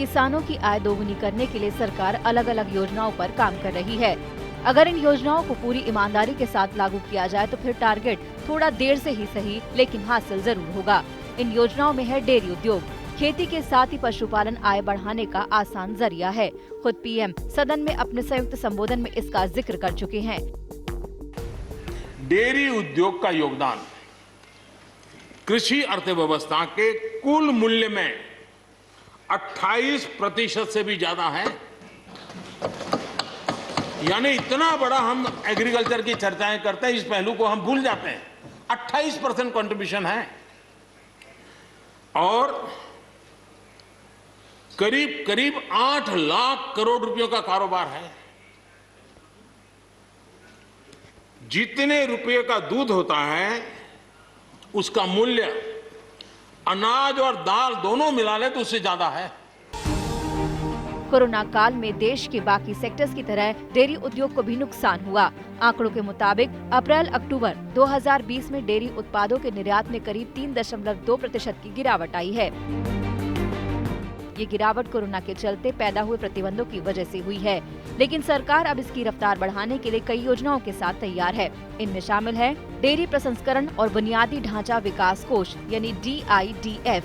किसानों की आय दोगुनी करने के लिए सरकार अलग अलग योजनाओं पर काम कर रही है। अगर इन योजनाओं को पूरी ईमानदारी के साथ लागू किया जाए तो फिर टारगेट थोड़ा देर से ही सही लेकिन हासिल जरूर होगा। इन योजनाओं में है डेयरी उद्योग। खेती के साथ ही पशुपालन आय बढ़ाने का आसान जरिया है। खुद पीएम सदन में अपने संयुक्त संबोधन में इसका जिक्र कर चुके हैं। डेयरी उद्योग का योगदान कृषि अर्थव्यवस्था के कुल मूल्य में 28% से भी ज्यादा है। यानी इतना बड़ा हम एग्रीकल्चर की चर्चाएं करते हैं, इस पहलू को हम भूल जाते हैं। 28% कंट्रीब्यूशन है और करीब करीब 8 लाख करोड़ रुपयों का कारोबार है। जितने रुपये का दूध होता है उसका मूल्य अनाज और दाल दोनों मिला ले तो उससे ज्यादा है। कोरोना काल में देश के बाकी सेक्टर्स की तरह डेयरी उद्योग को भी नुकसान हुआ। आंकड़ों के मुताबिक अप्रैल-अक्टूबर 2020 में डेयरी उत्पादों के निर्यात में करीब 3.2% की गिरावट आई है। ये गिरावट कोरोना के चलते पैदा हुए प्रतिबंधों की वजह से हुई है, लेकिन सरकार अब इसकी रफ्तार बढ़ाने के लिए कई योजनाओं के साथ तैयार है। इनमें शामिल है डेयरी प्रसंस्करण और बुनियादी ढांचा विकास कोष यानी DIDF,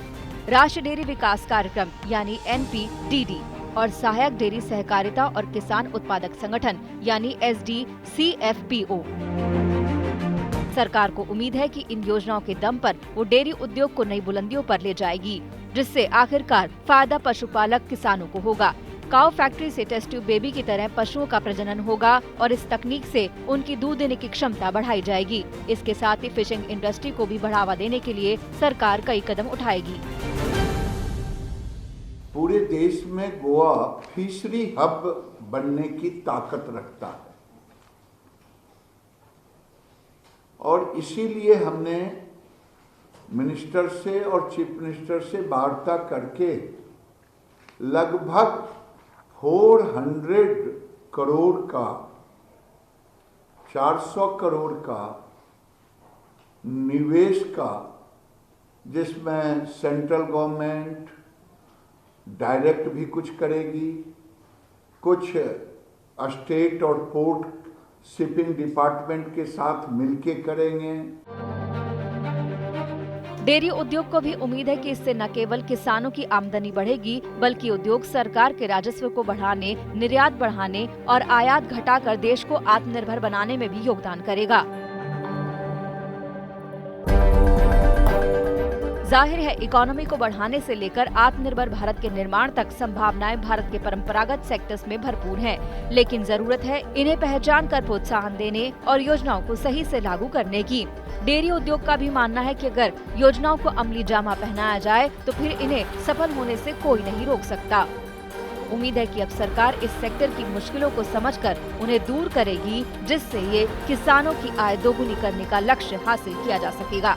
राष्ट्रीय डेयरी विकास कार्यक्रम यानी NPDD और सहायक डेयरी सहकारिता और किसान उत्पादक संगठन यानी SDCFPO। सरकार को उम्मीद है कि इन योजनाओं के दम पर वो डेयरी उद्योग को नई बुलंदियों पर ले जाएगी, जिससे आखिरकार फायदा पशुपालक किसानों को होगा। काऊ फैक्ट्री से टेस्ट ट्यूब बेबी की तरह पशुओं का प्रजनन होगा और इस तकनीक से उनकी दूध देने की क्षमता बढ़ाई जाएगी। इसके साथ ही फिशिंग इंडस्ट्री को भी बढ़ावा देने के लिए सरकार कई कदम उठाएगी। पूरे देश में गोवा फिशरी हब बनने की ताकत रखता है और इसीलिए हमने मिनिस्टर से और चीफ मिनिस्टर से वार्ता करके लगभग 400 करोड़ का 400 करोड़ का निवेश का, जिसमें सेंट्रल गवर्नमेंट डायरेक्ट भी कुछ करेगी, कुछ स्टेट और पोर्ट शिपिंग डिपार्टमेंट के साथ मिलके करेंगे। डेयरी उद्योग को भी उम्मीद है कि इससे न केवल किसानों की आमदनी बढ़ेगी, बल्कि उद्योग सरकार के राजस्व को बढ़ाने, निर्यात बढ़ाने और आयात घटाकर देश को आत्मनिर्भर बनाने में भी योगदान करेगा। जाहिर है, इकोनॉमी को बढ़ाने से लेकर आत्मनिर्भर भारत के निर्माण तक संभावनाएं भारत के परंपरागत सेक्टर्स में भरपूर हैं, लेकिन जरूरत है इन्हें पहचान कर प्रोत्साहन देने और योजनाओं को सही से लागू करने की। डेयरी उद्योग का भी मानना है कि अगर योजनाओं को अमली जामा पहनाया जाए तो फिर इन्हें सफल होने से कोई नहीं रोक सकता। उम्मीद है कि अब सरकार इस सेक्टर की मुश्किलों को समझकर उन्हें दूर करेगी, जिससे ये किसानों की आय दोगुनी करने का लक्ष्य हासिल किया जा सकेगा।